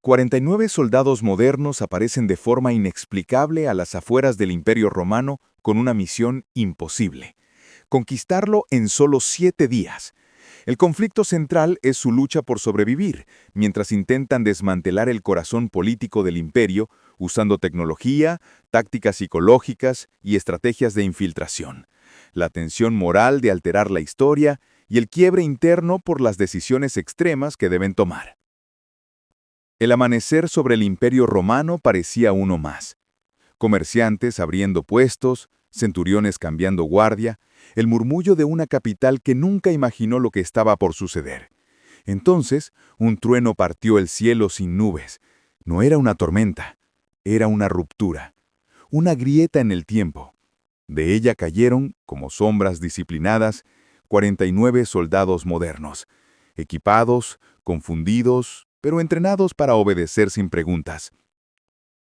49 soldados modernos aparecen de forma inexplicable a las afueras del Imperio Romano con una misión imposible: conquistarlo en solo 7 días. El conflicto central es su lucha por sobrevivir, mientras intentan desmantelar el corazón político del imperio usando tecnología, tácticas psicológicas y estrategias de infiltración. La tensión moral de alterar la historia y el quiebre interno por las decisiones extremas que deben tomar. El amanecer sobre el Imperio Romano parecía uno más. Comerciantes abriendo puestos, centuriones cambiando guardia, el murmullo de una capital que nunca imaginó lo que estaba por suceder. Entonces, un trueno partió el cielo sin nubes. No era una tormenta, era una ruptura, una grieta en el tiempo. De ella cayeron, como sombras disciplinadas, 49 soldados modernos, equipados, confundidos, pero entrenados para obedecer sin preguntas.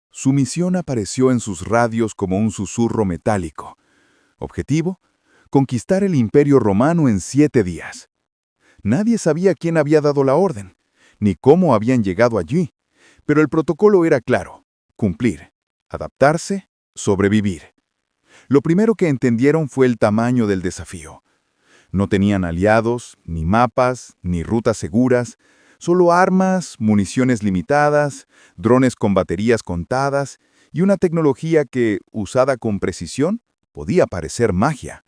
Su misión apareció en sus radios como un susurro metálico. Objetivo: conquistar el Imperio Romano en 7 días. Nadie sabía quién había dado la orden, ni cómo habían llegado allí, pero el protocolo era claro: cumplir, adaptarse, sobrevivir. Lo primero que entendieron fue el tamaño del desafío. No tenían aliados, ni mapas, ni rutas seguras, solo armas, municiones limitadas, drones con baterías contadas y una tecnología que, usada con precisión, podía parecer magia.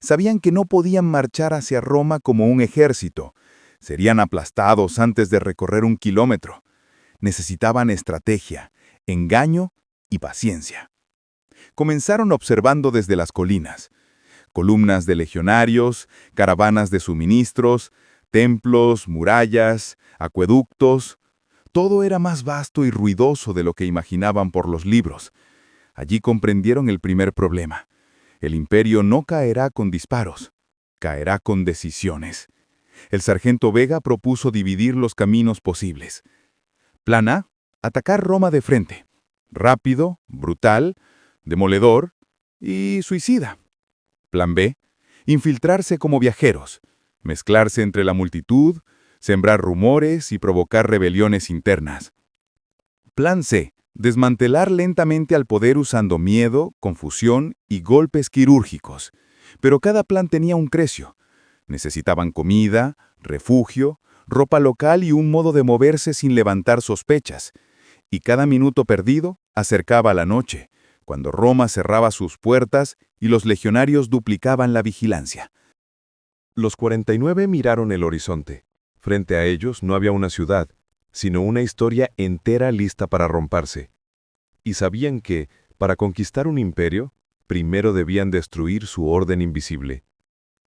Sabían que no podían marchar hacia Roma como un ejército. Serían aplastados antes de recorrer 1 kilómetro. Necesitaban estrategia, engaño y paciencia. Comenzaron observando desde las colinas. Columnas de legionarios, caravanas de suministros, templos, murallas, acueductos. Todo era más vasto y ruidoso de lo que imaginaban por los libros. Allí comprendieron el primer problema. El imperio no caerá con disparos, caerá con decisiones. El sargento Vega propuso dividir los caminos posibles. Plan A: atacar Roma de frente. Rápido, brutal, demoledor y suicida. Plan B: infiltrarse como viajeros, mezclarse entre la multitud, sembrar rumores y provocar rebeliones internas. Plan C: desmantelar lentamente al poder usando miedo, confusión y golpes quirúrgicos. Pero cada plan tenía un precio. Necesitaban comida, refugio, ropa local y un modo de moverse sin levantar sospechas. Y cada minuto perdido acercaba la noche, cuando Roma cerraba sus puertas y los legionarios duplicaban la vigilancia. Los 49 miraron el horizonte. Frente a ellos no había una ciudad, sino una historia entera lista para romperse. Y sabían que, para conquistar un imperio, primero debían destruir su orden invisible.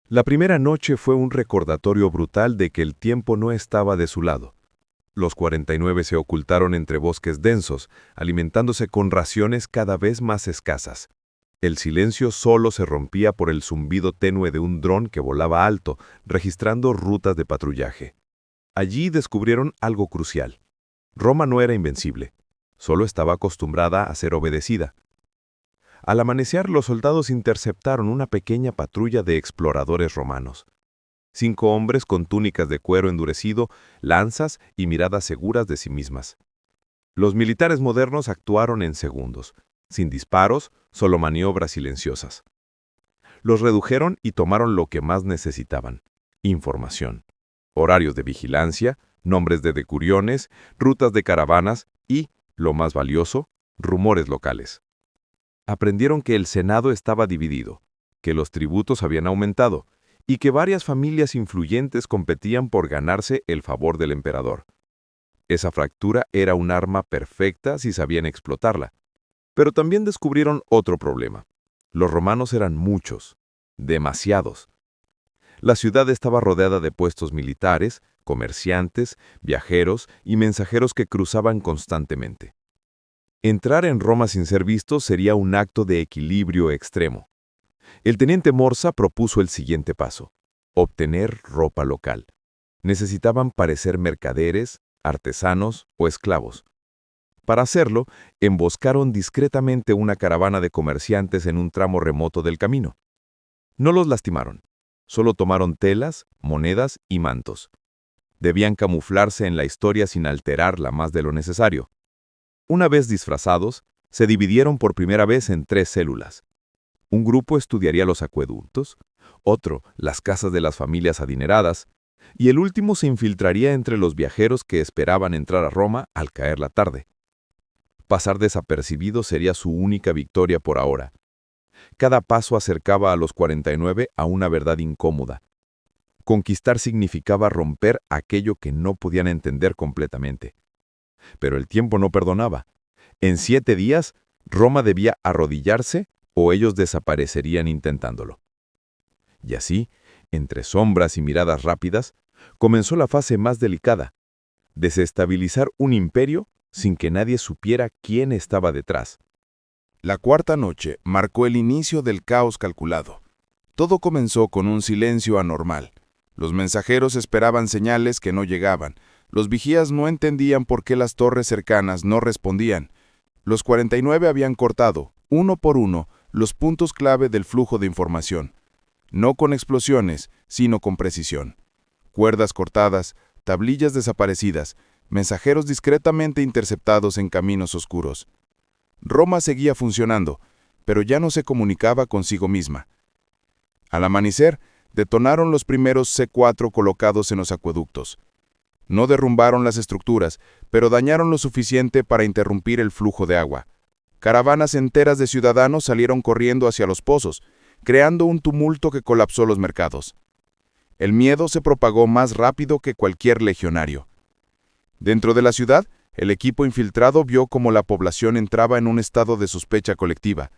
La primera noche fue un recordatorio brutal de que el tiempo no estaba de su lado. Los 49 se ocultaron entre bosques densos, alimentándose con raciones cada vez más escasas. El silencio solo se rompía por el zumbido tenue de un dron que volaba alto, registrando rutas de patrullaje. Allí descubrieron algo crucial. Roma no era invencible, solo estaba acostumbrada a ser obedecida. Al amanecer, los soldados interceptaron una pequeña patrulla de exploradores romanos. 5 hombres con túnicas de cuero endurecido, lanzas y miradas seguras de sí mismas. Los militares modernos actuaron en segundos, sin disparos, solo maniobras silenciosas. Los redujeron y tomaron lo que más necesitaban: información, horarios de vigilancia, nombres de decuriones, rutas de caravanas y, lo más valioso, rumores locales. Aprendieron que el Senado estaba dividido, que los tributos habían aumentado y que varias familias influyentes competían por ganarse el favor del emperador. Esa fractura era un arma perfecta si sabían explotarla. Pero también descubrieron otro problema. Los romanos eran muchos, demasiados. La ciudad estaba rodeada de puestos militares, comerciantes, viajeros y mensajeros que cruzaban constantemente. Entrar en Roma sin ser vistos sería un acto de equilibrio extremo. El teniente Morsa propuso el siguiente paso: obtener ropa local. Necesitaban parecer mercaderes, artesanos o esclavos. Para hacerlo, emboscaron discretamente una caravana de comerciantes en un tramo remoto del camino. No los lastimaron, solo tomaron telas, monedas y mantos. Debían camuflarse en la historia sin alterarla más de lo necesario. Una vez disfrazados, se dividieron por primera vez en 3 células. Un grupo estudiaría los acueductos, otro las casas de las familias adineradas, y el último se infiltraría entre los viajeros que esperaban entrar a Roma al caer la tarde. Pasar desapercibido sería su única victoria por ahora. Cada paso acercaba a los 49 a una verdad incómoda. Conquistar significaba romper aquello que no podían entender completamente. Pero el tiempo no perdonaba. En 7 días, Roma debía arrodillarse o ellos desaparecerían intentándolo. Y así, entre sombras y miradas rápidas, comenzó la fase más delicada: desestabilizar un imperio sin que nadie supiera quién estaba detrás. La cuarta noche marcó el inicio del caos calculado. Todo comenzó con un silencio anormal. Los mensajeros esperaban señales que no llegaban. Los vigías no entendían por qué las torres cercanas no respondían. Los 49 habían cortado, uno por uno, los puntos clave del flujo de información. No con explosiones, sino con precisión. Cuerdas cortadas, tablillas desaparecidas, mensajeros discretamente interceptados en caminos oscuros. Roma seguía funcionando, pero ya no se comunicaba consigo misma. Al amanecer, detonaron los primeros C4 colocados en los acueductos. No derrumbaron las estructuras, pero dañaron lo suficiente para interrumpir el flujo de agua. Caravanas enteras de ciudadanos salieron corriendo hacia los pozos, creando un tumulto que colapsó los mercados. El miedo se propagó más rápido que cualquier legionario. Dentro de la ciudad, el equipo infiltrado vio cómo la población entraba en un estado de sospecha colectiva.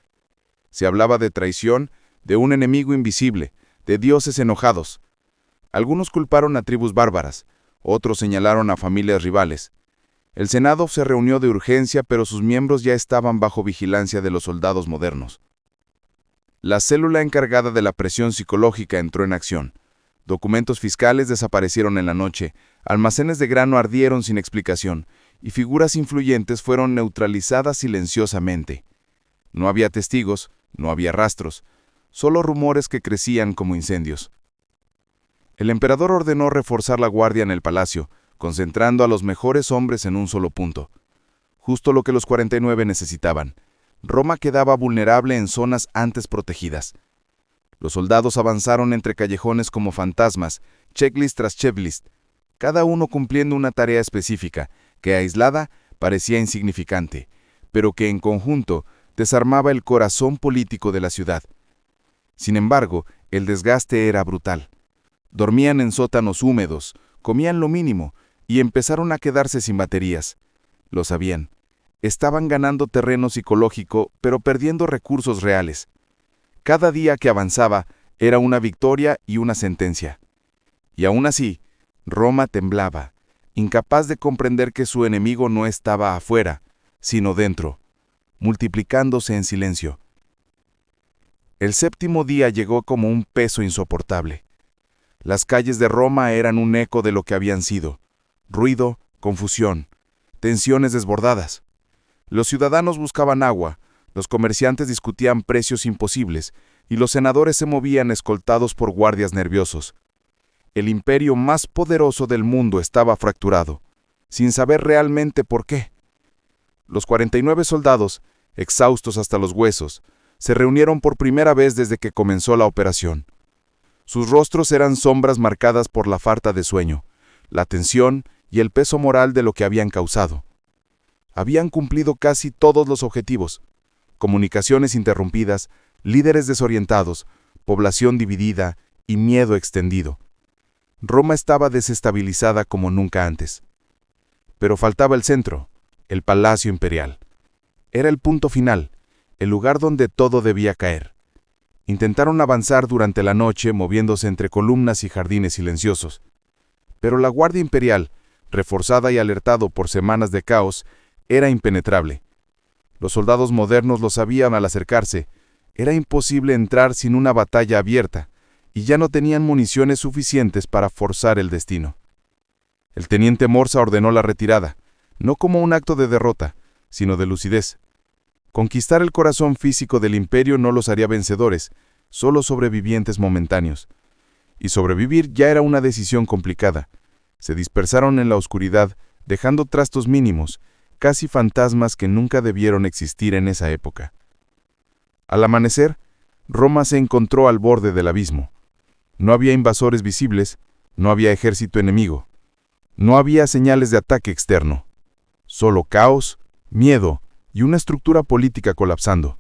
Se hablaba de traición, de un enemigo invisible, de dioses enojados. Algunos culparon a tribus bárbaras, otros señalaron a familias rivales. El Senado se reunió de urgencia, pero sus miembros ya estaban bajo vigilancia de los soldados modernos. La célula encargada de la presión psicológica entró en acción. Documentos fiscales desaparecieron en la noche, almacenes de grano ardieron sin explicación, y figuras influyentes fueron neutralizadas silenciosamente. No había testigos, no había rastros, solo rumores que crecían como incendios. El emperador ordenó reforzar la guardia en el palacio, concentrando a los mejores hombres en un solo punto. Justo lo que los 49 necesitaban. Roma quedaba vulnerable en zonas antes protegidas. Los soldados avanzaron entre callejones como fantasmas, checklist tras checklist, cada uno cumpliendo una tarea específica, que aislada parecía insignificante, pero que en conjunto desarmaba el corazón político de la ciudad. Sin embargo, el desgaste era brutal. Dormían en sótanos húmedos, comían lo mínimo y empezaron a quedarse sin baterías. Lo sabían. Estaban ganando terreno psicológico, pero perdiendo recursos reales. Cada día que avanzaba era una victoria y una sentencia. Y aún así, Roma temblaba, incapaz de comprender que su enemigo no estaba afuera, sino dentro, multiplicándose en silencio. El séptimo día llegó como un peso insoportable. Las calles de Roma eran un eco de lo que habían sido: ruido, confusión, tensiones desbordadas. Los ciudadanos buscaban agua, los comerciantes discutían precios imposibles, y los senadores se movían escoltados por guardias nerviosos. El imperio más poderoso del mundo estaba fracturado, sin saber realmente por qué. Los 49 soldados, exhaustos hasta los huesos, se reunieron por primera vez desde que comenzó la operación. Sus rostros eran sombras marcadas por la falta de sueño, la tensión y el peso moral de lo que habían causado. Habían cumplido casi todos los objetivos: comunicaciones interrumpidas, líderes desorientados, población dividida y miedo extendido. Roma estaba desestabilizada como nunca antes. Pero faltaba el centro, el Palacio Imperial. Era el punto final, el lugar donde todo debía caer. Intentaron avanzar durante la noche moviéndose entre columnas y jardines silenciosos. Pero la Guardia Imperial, reforzada y alertado por semanas de caos, era impenetrable. Los soldados modernos lo sabían al acercarse. Era imposible entrar sin una batalla abierta, y ya no tenían municiones suficientes para forzar el destino. El teniente Morsa ordenó la retirada, no como un acto de derrota, sino de lucidez. Conquistar el corazón físico del imperio no los haría vencedores, solo sobrevivientes momentáneos. Y sobrevivir ya era una decisión complicada. Se dispersaron en la oscuridad, dejando trastos mínimos, casi fantasmas que nunca debieron existir en esa época. Al amanecer, Roma se encontró al borde del abismo. No había invasores visibles, no había ejército enemigo. No había señales de ataque externo. Solo caos, miedo y una estructura política colapsando.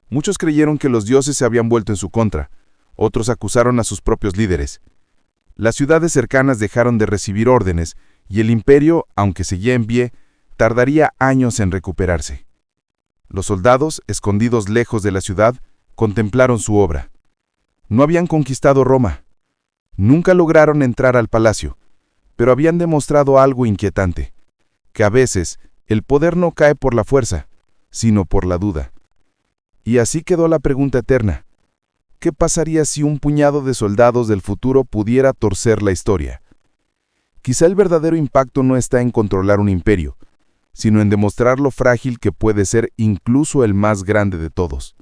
Muchos creyeron que los dioses se habían vuelto en su contra, otros acusaron a sus propios líderes. Las ciudades cercanas dejaron de recibir órdenes y el imperio, aunque seguía en pie, tardaría años en recuperarse. Los soldados, escondidos lejos de la ciudad, contemplaron su obra. No habían conquistado Roma. Nunca lograron entrar al palacio, pero habían demostrado algo inquietante, que a veces el poder no cae por la fuerza, sino por la duda. Y así quedó la pregunta eterna. ¿Qué pasaría si un puñado de soldados del futuro pudiera torcer la historia? Quizá el verdadero impacto no está en controlar un imperio, sino en demostrar lo frágil que puede ser incluso el más grande de todos.